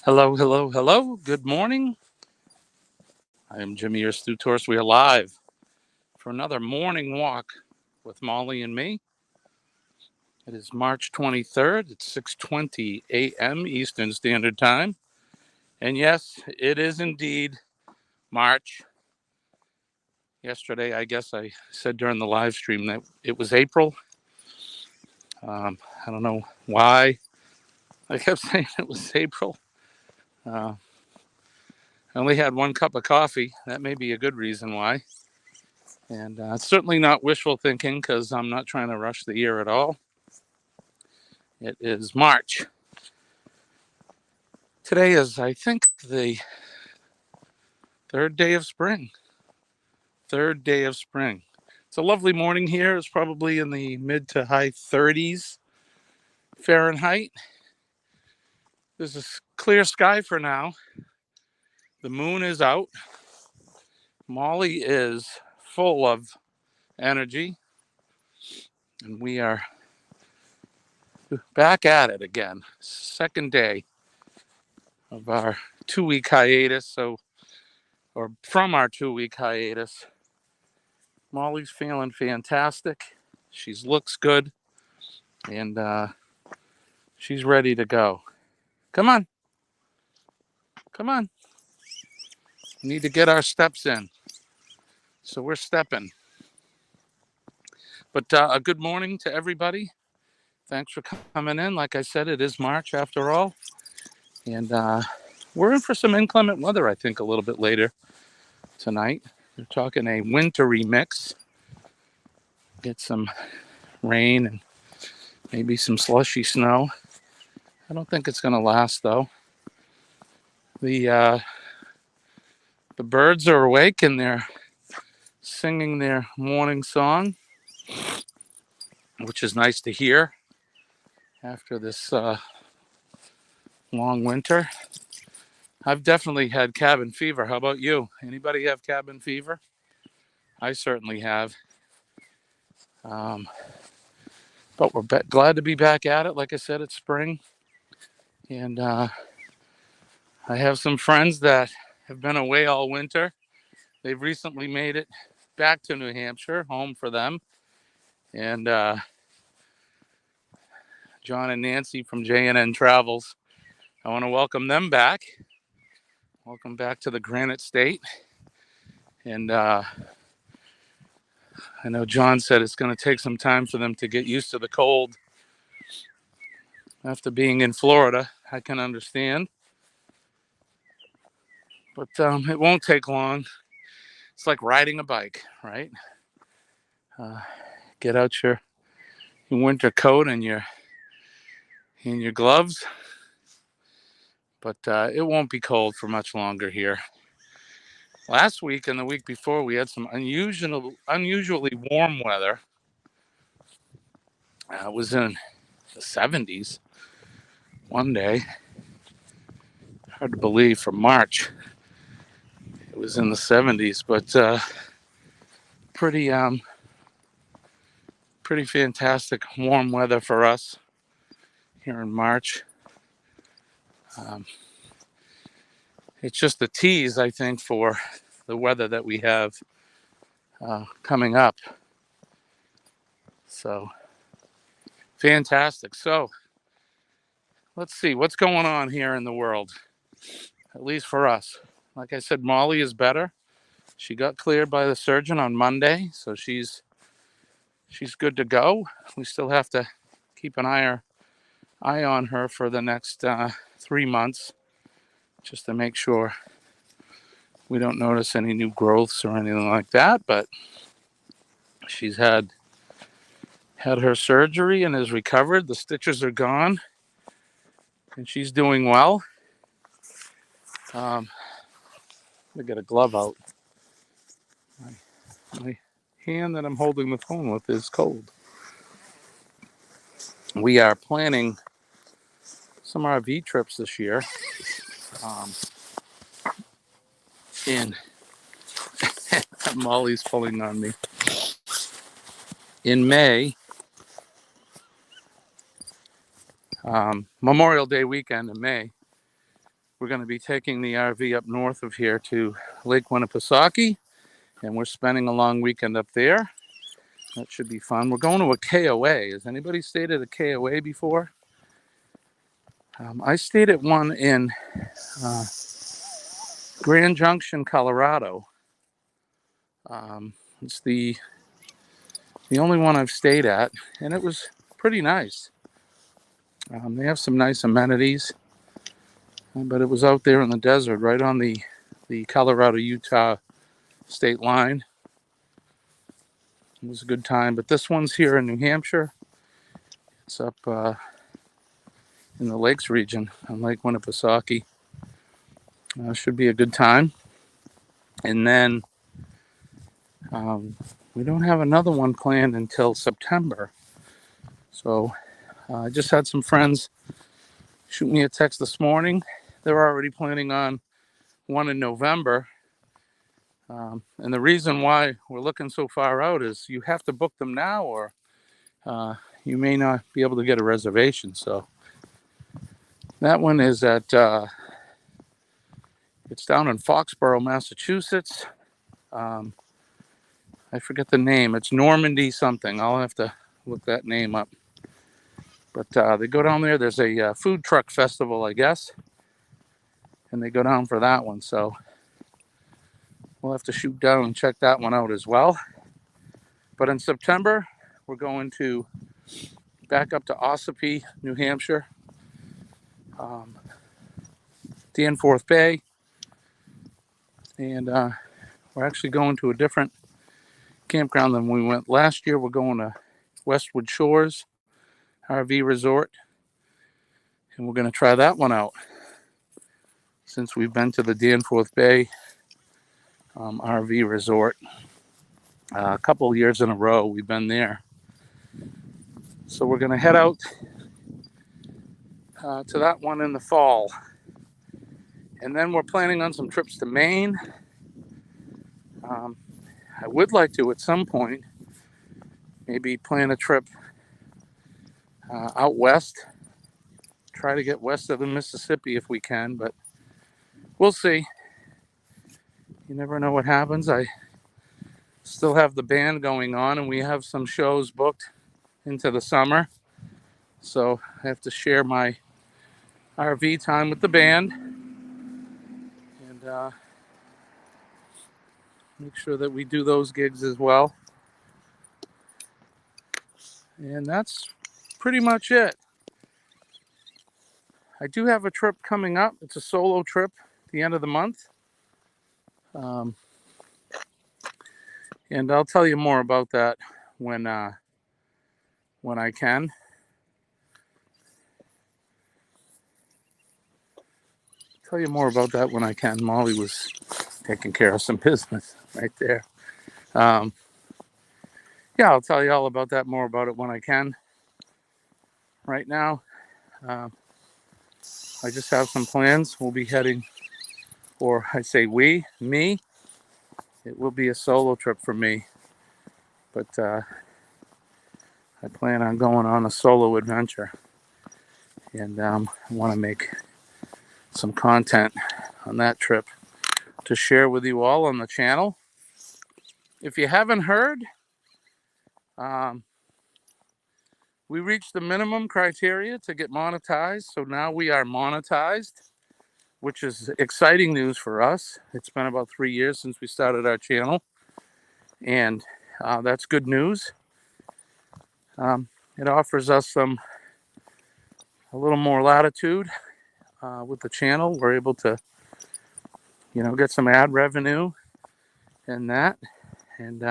Hello, hello, hello. Good morning. I am Jimmy, your Stu Tourist. We are live for another morning walk with Molly and me. It is March 23rd. It's 6:20 a.m. Eastern Standard Time. And yes, it is indeed March. Yesterday, I guess I said during the live stream that it was April. I don't know why I kept saying it was April. Uh, I only had one cup of coffee. That may be a good reason why. And it's certainly not wishful thinking because I'm not trying to rush the year at all. It is March. Today is, I think, the third day of spring. Third day of spring. It's a lovely morning here. It's probably in the mid to high 30s Fahrenheit. There's a clear sky for now. The moon is out. Molly is full of energy. And we are back at it again. Second day of our 2-week hiatus. Or from our 2-week hiatus. Molly's feeling fantastic. She looks good. And she's ready to go. Come on. Come on. We need to get our steps in. So we're stepping. But a good morning to everybody. Thanks for coming in. Like I said, it is March after all. And we're in for some inclement weather, I think, a little bit later tonight. We're talking a wintry mix. Get some rain and maybe some slushy snow. I don't think it's going to last, though. The birds are awake and they're singing their morning song, which is nice to hear after this long winter. I've definitely had cabin fever. How about you? Anybody have cabin fever? I certainly have. But we're glad to be back at it. Like I said, it's spring. And I have some friends that have been away all winter. They've recently made it back to New Hampshire, home for them. And John and Nancy from J&N Travels, I want to welcome them back. Welcome back to the Granite State. And I know John said it's going to take some time for them to get used to the cold after being in Florida. I can understand. But it won't take long. It's like riding a bike, right? Get out your winter coat and your gloves. But it won't be cold for much longer here. Last week and the week before, we had some unusually warm weather. It was in the 70s one day. Hard to believe for March. It was in the 70s, but pretty fantastic warm weather for us here in March. It's just a tease, I think, for the weather that we have coming up. So, fantastic. So, let's see what's going on here in the world, at least for us. Like I said, Molly is better. She got cleared by the surgeon on Monday, so she's good to go. We still have to keep an eye on her for the next 3 months, just to make sure we don't notice any new growths or anything like that. But she's had her surgery and is recovered. The stitches are gone, and she's doing well. Let me get a glove out. My hand that I'm holding the phone with is cold. We are planning some RV trips this year. In Molly's pulling on me. In May, Memorial Day weekend in May, we're going to be taking the RV up north of here to Lake Winnipesaukee, and we're spending a long weekend up there. That should be fun. We're going to a KOA. Has anybody stayed at a KOA before? I stayed at one in Grand Junction, Colorado. It's the only one I've stayed at, and it was pretty nice. They have some nice amenities, but it was out there in the desert, right on the Colorado-Utah state line. It was a good time, but this one's here in New Hampshire. It's up in the Lakes region on Lake Winnipesaukee. Should be a good time. And then we don't have another one planned until September. So I just had some friends shoot me a text this morning. They're already planning on one in November. And the reason why we're looking so far out is you have to book them now, or you may not be able to get a reservation. So that one is at, it's down in Foxborough, Massachusetts. I forget the name. It's Normandy something. I'll have to look that name up. But they go down there. There's a food truck festival, I guess. And they go down for that one. So we'll have to shoot down and check that one out as well. But in September, we're going to back up to Ossipee, New Hampshire, Danforth Bay. And we're actually going to a different campground than we went last year. We're going to Westwood Shores RV Resort. And we're going to try that one out, since we've been to the Danforth Bay RV Resort a couple of years in a row. We've been there. So we're going to head out to that one in the fall. And then we're planning on some trips to Maine. I would like to, at some point, maybe plan a trip out west. Try to get west of the Mississippi if we can, but we'll see. You never know what happens. I still have the band going on, and we have some shows booked into the summer. So I have to share my RV time with the band and make sure that we do those gigs as well. And that's pretty much it. I do have a trip coming up. It's a solo trip at the end of the month. And I'll tell you more about that when I can. Tell you more about that when I can. Molly was taking care of some business right there. Yeah, I'll tell you all about that, more about it when I can. Right now, I just have some plans. We'll be heading, or I say me. It will be a solo trip for me. But I plan on going on a solo adventure. And I want to make some content on that trip to share with you all on the channel. If you haven't heard, we reached the minimum criteria to get monetized. So now we are monetized, which is exciting news for us. It's been about 3 years since we started our channel, and that's good news. It offers us a little more latitude with the channel. We're able to, get some ad revenue and that. And,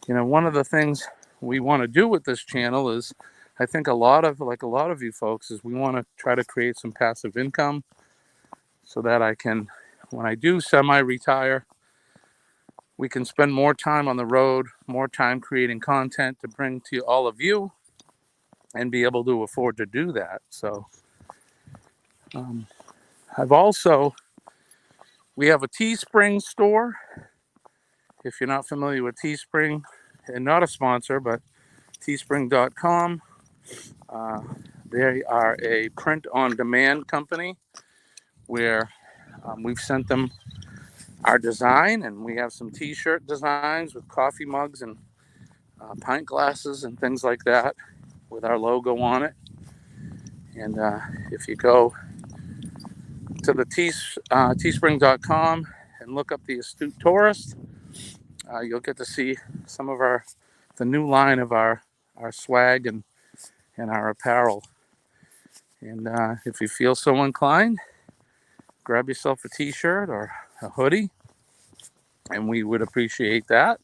one of the things we want to do with this channel is, I think a lot of you folks, is we want to try to create some passive income so that I can, when I do semi-retire, we can spend more time on the road, more time creating content to bring to all of you, and be able to afford to do that. So we have a Teespring store. If you're not familiar with Teespring, and not a sponsor, but teespring.com. They are a print-on-demand company. where we've sent them our design, and we have some t-shirt designs with coffee mugs and pint glasses and things like that with our logo on it. And if you go to the teespring.com and look up the Astute Tourist, you'll get to see some of the new line of our swag and our apparel. And if you feel so inclined, grab yourself a t-shirt or a hoodie, and we would appreciate that.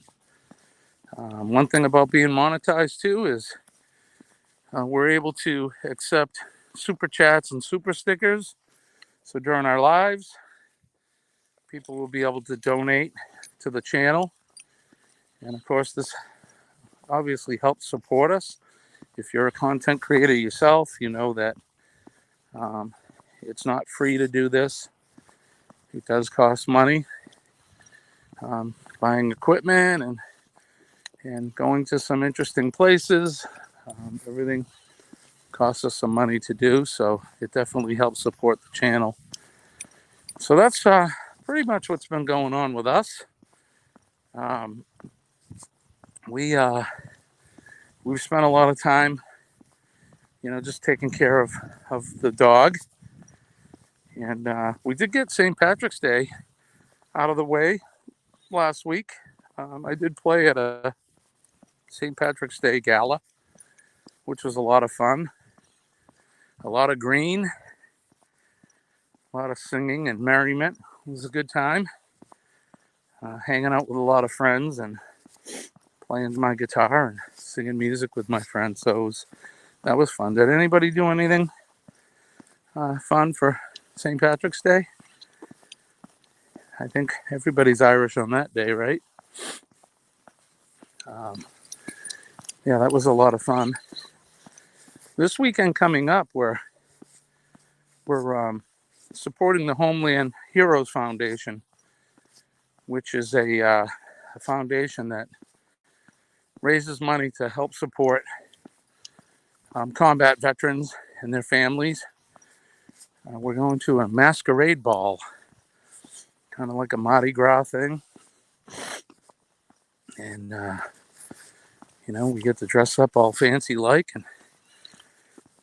One thing about being monetized too is we're able to accept super chats and super stickers. So during our lives, people will be able to donate to the channel. And of course, this obviously helps support us. If you're a content creator yourself, you know that it's not free to do this. It does cost money. Buying equipment and going to some interesting places. Everything costs us some money to do, so it definitely helps support the channel. So that's pretty much what's been going on with us. We've spent a lot of time, just taking care of the dog. And we did get St. Patrick's Day out of the way last week. I did play at a St. Patrick's Day gala, which was a lot of fun. A lot of green, a lot of singing and merriment. It was a good time. Hanging out with a lot of friends and playing my guitar and singing music with my friends. So that was fun. Did anybody do anything fun for St. Patrick's Day? I think everybody's Irish on that day, right? Yeah, that was a lot of fun. This weekend coming up, we're supporting the Homeland Heroes Foundation, which is a foundation that raises money to help support combat veterans and their families. We're going to a masquerade ball, kind of like a Mardi Gras thing. And, we get to dress up all fancy like and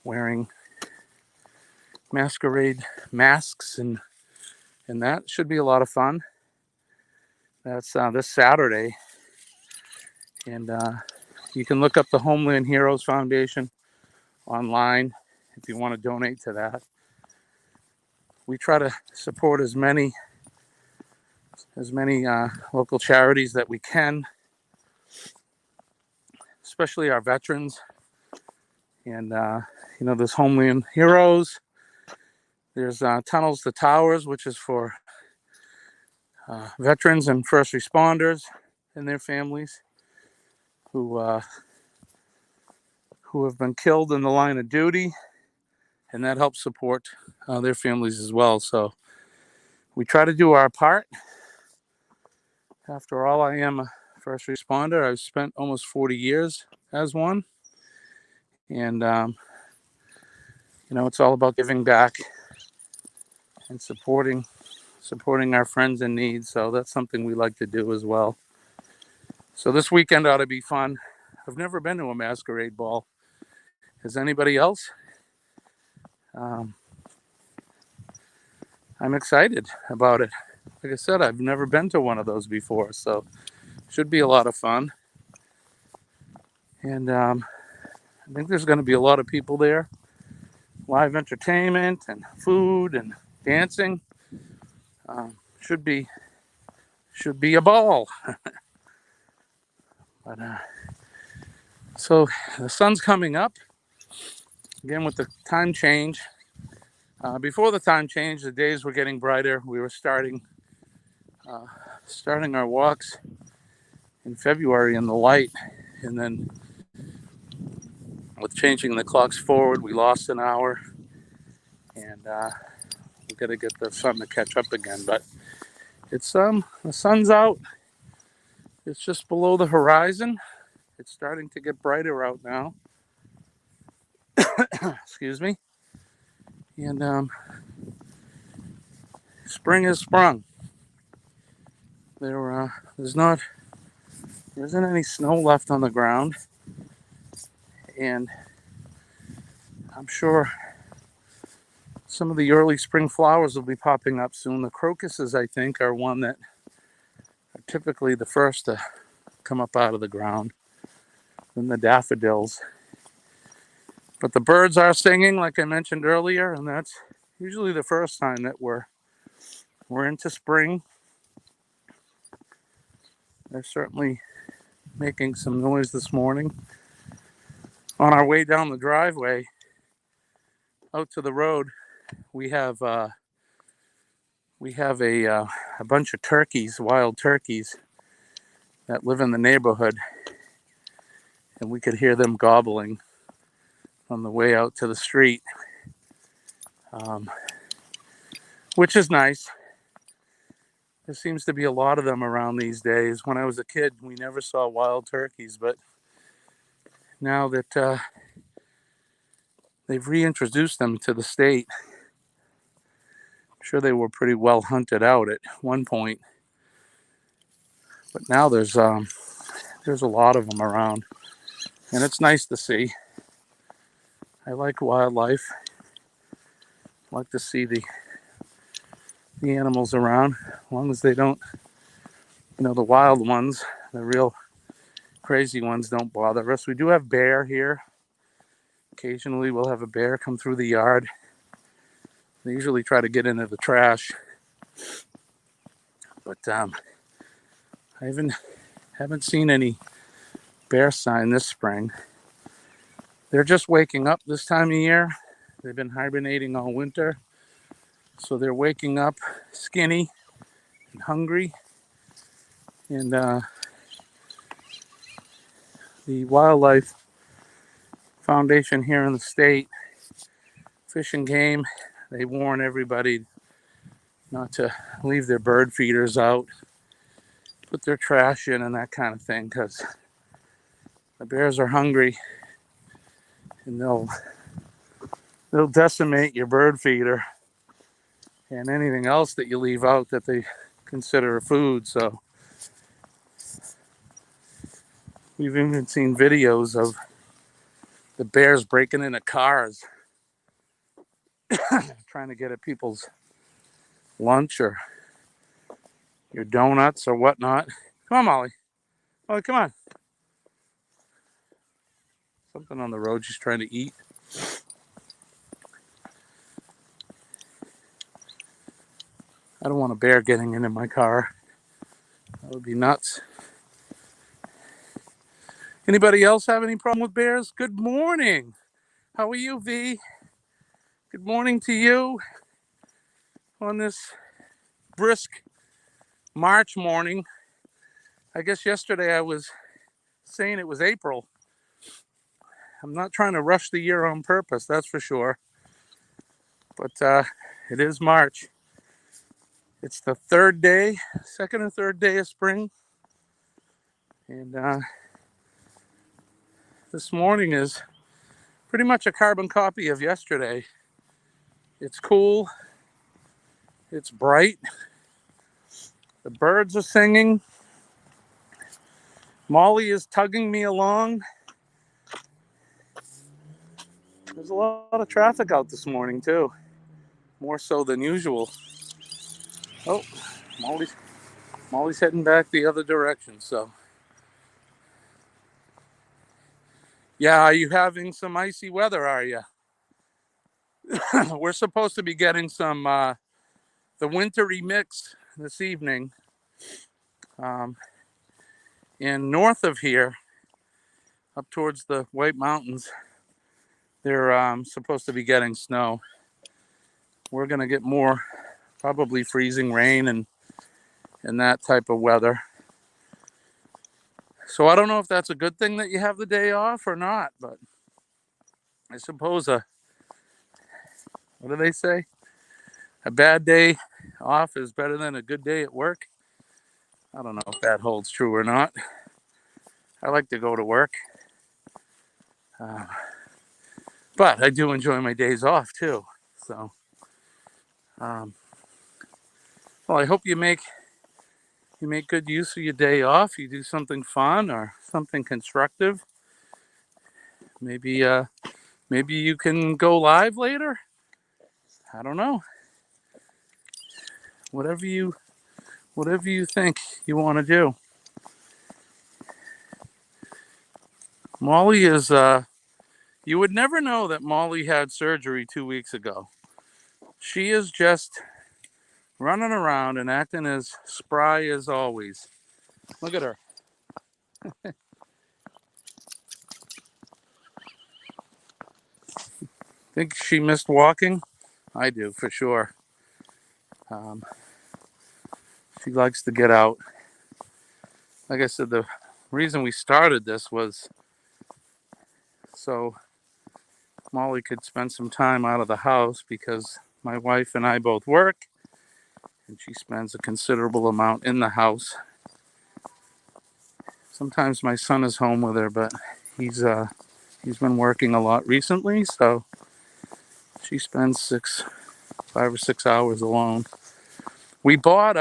wearing masquerade masks, and that should be a lot of fun. That's this Saturday. And you can look up the Homeland Heroes Foundation online if you want to donate to that. We try to support as many local charities that we can, especially our veterans. And there's Homeland Heroes. There's Tunnels to Towers, which is for veterans and first responders and their families who have been killed in the line of duty, and that helps support their families as well. So we try to do our part. After all, I am a first responder. I've spent almost 40 years as one. And, it's all about giving back and supporting our friends in need. So that's something we like to do as well. So this weekend ought to be fun. I've never been to a masquerade ball. Has anybody else? I'm excited about it. Like I said, I've never been to one of those before, so should be a lot of fun. And I think there's going to be a lot of people there. Live entertainment and food and dancing. Should be a ball. But so the sun's coming up again with the time change. Before the time change, the days were getting brighter. We were starting our walks in February in the light, and then with changing the clocks forward, we lost an hour, and we got to get the sun to catch up again. But it's the sun's out. It's just below the horizon. It's starting to get brighter out now. Excuse me. And spring has sprung. There isn't any snow left on the ground, and I'm sure some of the early spring flowers will be popping up soon. The crocuses, I think, are one that are typically the first to come up out of the ground, then the daffodils. But the birds are singing, like I mentioned earlier, and that's usually the first sign that we're into spring. They're certainly making some noise this morning. On our way down the driveway out to the road, we have a bunch of turkeys, wild turkeys, that live in the neighborhood, and we could hear them gobbling on the way out to the street, which is nice. There seems to be a lot of them around these days. When I was a kid, we never saw wild turkeys, but now that they've reintroduced them to the state, I'm sure they were pretty well hunted out at one point, but now there's a lot of them around, and it's nice to see. I like wildlife. I like to see the animals around, as long as they don't, the wild ones, the real crazy ones don't bother us. We do have bear here. Occasionally we'll have a bear come through the yard. They usually try to get into the trash, but I haven't seen any bear sign this spring. They're just waking up this time of year. They've been hibernating all winter, so they're waking up skinny and hungry. And the Wildlife Foundation here in the state, Fish and Game, they warn everybody not to leave their bird feeders out, put their trash in and that kind of thing, because the bears are hungry and they'll decimate your bird feeder and anything else that you leave out that they consider food. So we've even seen videos of the bears breaking into cars trying to get at people's lunch or your donuts or whatnot. Come on, Molly. Molly, come on. Something on the road she's trying to eat. I don't want a bear getting into my car. That would be nuts. Anybody else have any problem with bears? Good morning. How are you, V? Good morning to you on this brisk March morning. I guess yesterday I was saying it was April. I'm not trying to rush the year on purpose, that's for sure. But it is March. It's the second or third day of spring. And this morning is pretty much a carbon copy of yesterday. It's cool. It's bright. The birds are singing. Molly is tugging me along. There's a lot of traffic out this morning too. More so than usual. Oh, Molly's heading back the other direction, so. Yeah, are you having some icy weather, are you? We're supposed to be getting some the wintry mix this evening. And north of here, up towards the White Mountains, they're supposed to be getting snow. We're going to get more, probably freezing rain and that type of weather. So I don't know if that's a good thing that you have the day off or not, but I suppose what do they say? A bad day off is better than a good day at work. I don't know if that holds true or not. I like to go to work. But I do enjoy my days off too. So Well, I hope you make good use of your day off. You do something fun or something constructive. Maybe maybe you can go live later. I don't know. Whatever you think you want to do. Molly is you would never know that Molly had surgery 2 weeks ago. She is just running around and acting as spry as always. Look at her. Think she missed walking? I do, for sure. Um, she likes to get out. Like I said, the reason we started this was so Molly could spend some time out of the house because my wife and I both work, and she spends a considerable amount in the house. Sometimes my son is home with her, but he's been working a lot recently, so she spends 5 or 6 hours alone. We bought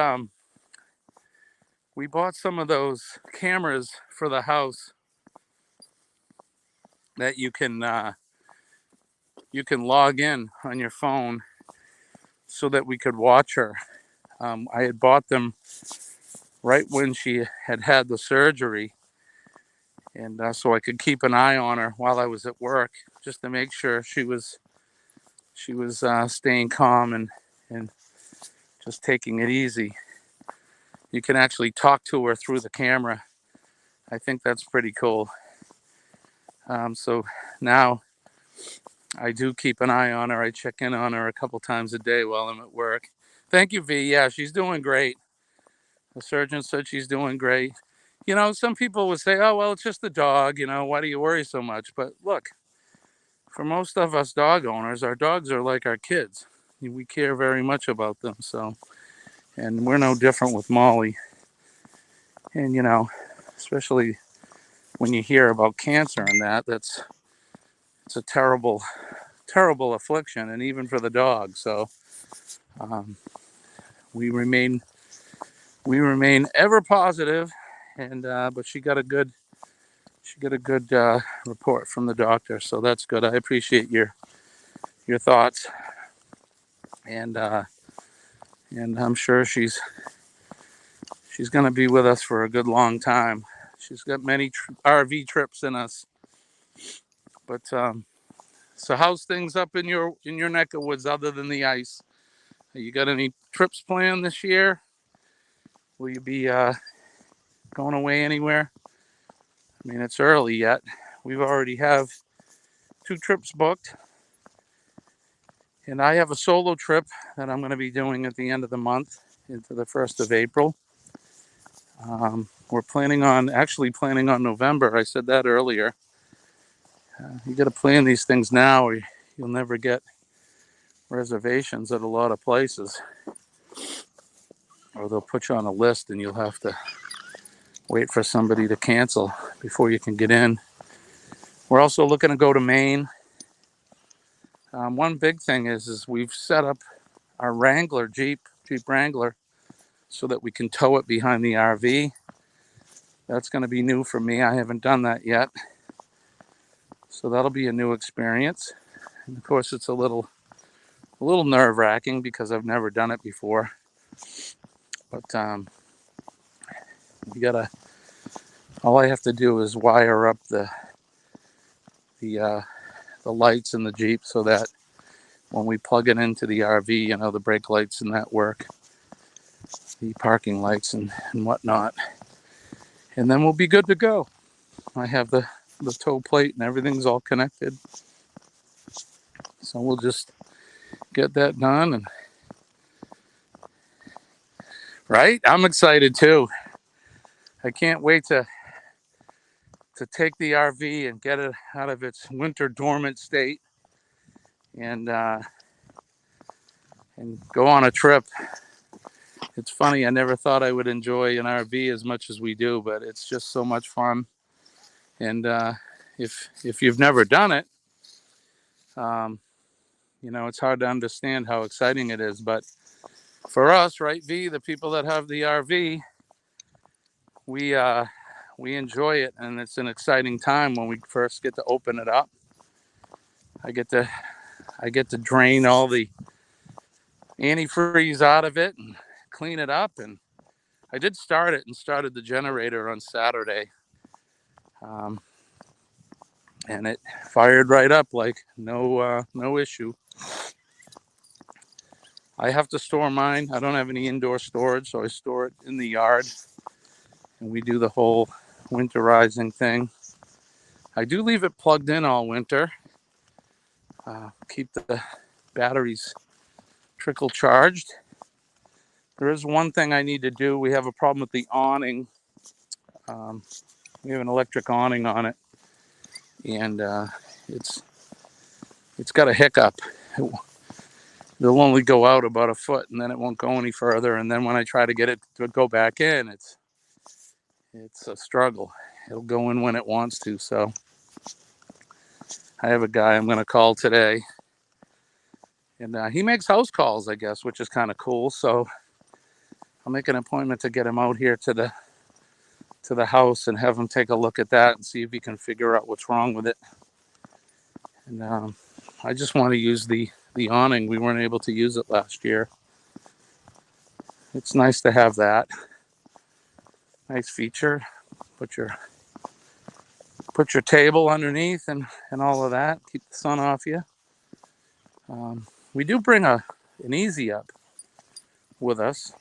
some of those cameras for the house that you can log in on your phone so that we could watch her. I had bought them right when she had the surgery, and so I could keep an eye on her while I was at work, just to make sure she was staying calm and just taking it easy. You can actually talk to her through the camera. I think that's pretty cool. So now I do keep an eye on her. I check in on her a couple times a day while I'm at work. Thank you, V. Yeah, she's doing great. The surgeon said she's doing great. You know, some people would say, oh, well, it's just a dog. You know, why do you worry so much? But look, for most of us dog owners, our dogs are like our kids. We care very much about them. So, and we're no different with Molly. And, you know, especially when you hear about cancer and it's a terrible, terrible affliction, and even for the dog. So we remain ever positive, and but she got a good report from the doctor, so that's good. I appreciate your thoughts, and I'm sure she's going to be with us for a good long time. She's got many RV trips in us, but so how's things up in your neck of woods other than the ice? You got any trips planned this year? Will you be going away anywhere? I mean, it's early yet. We've already have 2 trips booked, and I have a solo trip that I'm going to be doing at the end of the month into the 1st of April. We're planning on November. I said that earlier. You got to plan these things now, or you'll never get reservations at a lot of places, or they'll put you on a list and you'll have to wait for somebody to cancel before you can get in. We're also looking to go to Maine. One big thing is we've set up our Wrangler Jeep Wrangler so that we can tow it behind the RV. That's going to be new for me. I haven't done that yet, so that'll be a new experience. And of course, it's a little nerve-wracking because I've never done it before. But all I have to do is wire up the lights in the Jeep so that when we plug it into the RV, you know, the brake lights and that work, the parking lights and whatnot. And then we'll be good to go. I have the tow plate and everything's all connected. So we'll just get that done. And right? I'm excited too. I can't wait to take the RV and get it out of its winter dormant state and go on a trip. It's funny, I never thought I would enjoy an RV as much as we do, but it's just so much fun. And if you've never done it, you know, it's hard to understand how exciting it is. But for us, right, V, the people that have the RV, we enjoy it, and it's an exciting time when we first get to open it up. I get to drain all the antifreeze out of it and clean it up. And I did start it and started the generator on Saturday, and it fired right up like no issue. I have to store mine. I don't have any indoor storage, so I store it in the yard, and we do the whole winterizing thing. I do leave it plugged in all winter. Keep the batteries trickle charged. There is one thing I need to do. We have a problem with the awning. We have an electric awning on it, and it's got a hiccup. It'll only go out about a foot, and then it won't go any further. And then when I try to get it to go back in, it's a struggle. It'll go in when it wants to. So I have a guy I'm going to call today, and he makes house calls, I guess, which is kind of cool. So I'll make an appointment to get him out here to the house and have him take a look at that and see if he can figure out what's wrong with it. And I just want to use the awning. We weren't able to use it last year. It's nice to have that. Nice feature. Put your table underneath and all of that. Keep the sun off you. We do bring an Easy Up with us,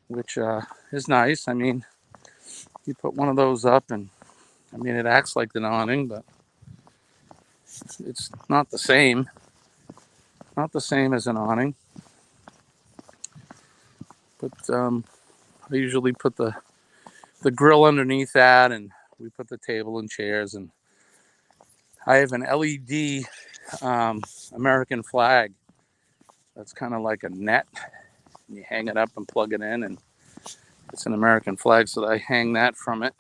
which is nice. I mean, you put one of those up, and I mean, it acts like an awning, but it's not the same. Not the same as an awning. But I usually put the grill underneath that, and we put the table and chairs, and I have an LED American flag that's kind of like a net. You hang it up and plug it in, and it's an American flag, so I hang that from it.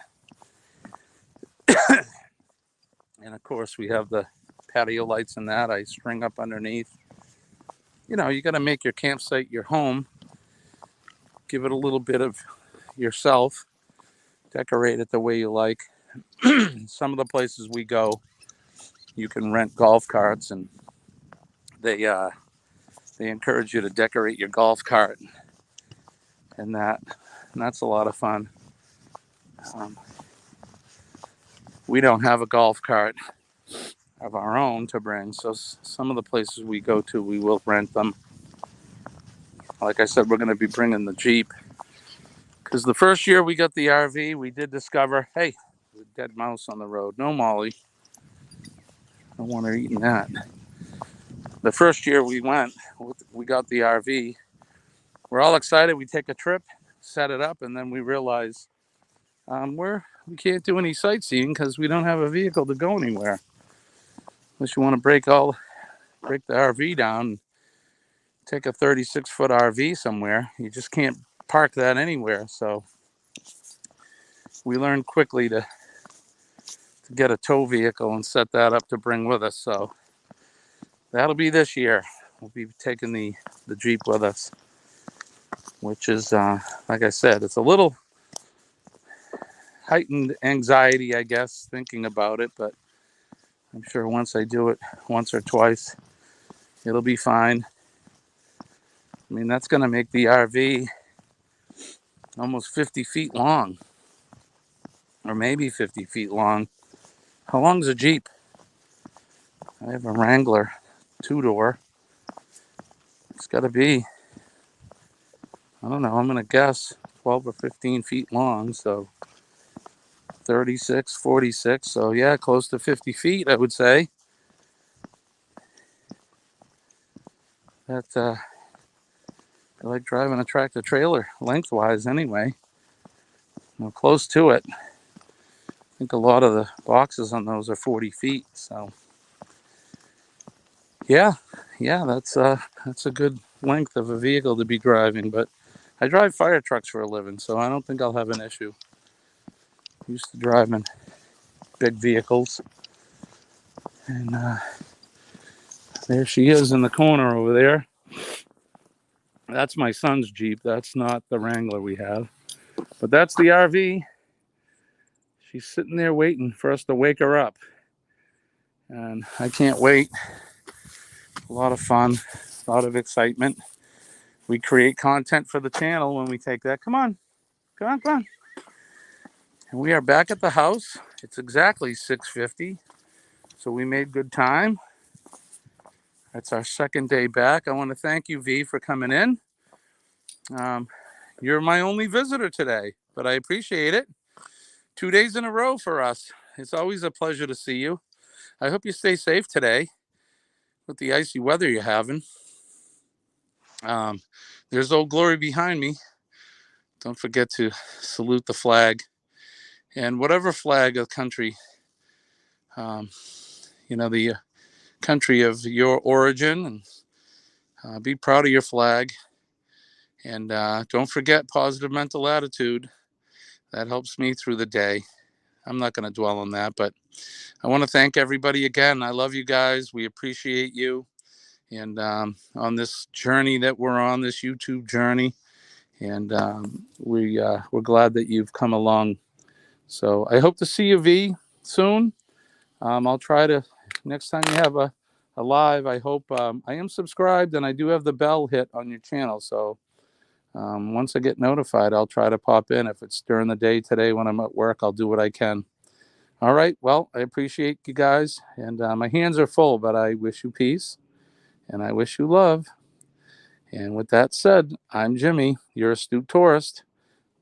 And of course, we have the patio lights and that I string up underneath. You know, you got to make your campsite your home. Give it a little bit of yourself. Decorate it the way you like. Some of the places we go, you can rent golf carts, and they encourage you to decorate your golf cart, and that's a lot of fun. We don't have a golf cart of our own to bring, so some of the places we go to, we will rent them. Like I said, we're going to be bringing the Jeep, because the first year we got the RV, we did discover, hey, there's a dead mouse on the road. No, Molly. I don't want her eating that. The first year we got the RV. We're all excited. We take a trip, set it up, and then we realize we can't do any sightseeing because we don't have a vehicle to go anywhere. Unless you want to break the RV down, take a 36-foot RV somewhere. You just can't park that anywhere. So we learned quickly to get a tow vehicle and set that up to bring with us. So that'll be this year. We'll be taking the Jeep with us, which is, like I said, it's a little heightened anxiety, I guess, thinking about it, but I'm sure once I do it once or twice, it'll be fine. I mean, that's going to make the RV almost 50 feet long, or maybe 50 feet long. How long is a Jeep? I have a Wrangler 2-door. It's got to be, I don't know, I'm going to guess 12 or 15 feet long, so 36, 46, so yeah, close to 50 feet, I would say. I like driving a tractor trailer lengthwise anyway. I'm close to it. I think a lot of the boxes on those are 40 feet, so yeah, that's a good length of a vehicle to be driving, but I drive fire trucks for a living, so I don't think I'll have an issue. Used to driving big vehicles. And there she is in the corner over there. That's my son's Jeep. That's not the Wrangler we have. But that's the RV. She's sitting there waiting for us to wake her up. And I can't wait. A lot of fun, a lot of excitement. We create content for the channel when we take that. Come on. Come on, come on. And we are back at the house. It's exactly 6:50. So we made good time. That's our second day back. I want to thank you, V, for coming in. You're my only visitor today, but I appreciate it. 2 days in a row for us. It's always a pleasure to see you. I hope you stay safe today with the icy weather you're having. There's Old Glory behind me. Don't forget to salute the flag and whatever flag of country, the country of your origin, and be proud of your flag. And don't forget positive mental attitude. That helps me through the day. I'm not going to dwell on that, but I want to thank everybody again. I love you guys. We appreciate you. And on this journey that we're on, this YouTube journey, and we're glad that you've come along. So I hope to see you, V, soon. I'll try to, next time you have a live, I hope, I am subscribed and I do have the bell hit on your channel. So once I get notified, I'll try to pop in. If it's during the day today when I'm at work, I'll do what I can. All right. Well, I appreciate you guys. And my hands are full, but I wish you peace and I wish you love. And with that said, I'm Jimmy, your astute tourist.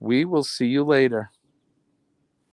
We will see you later.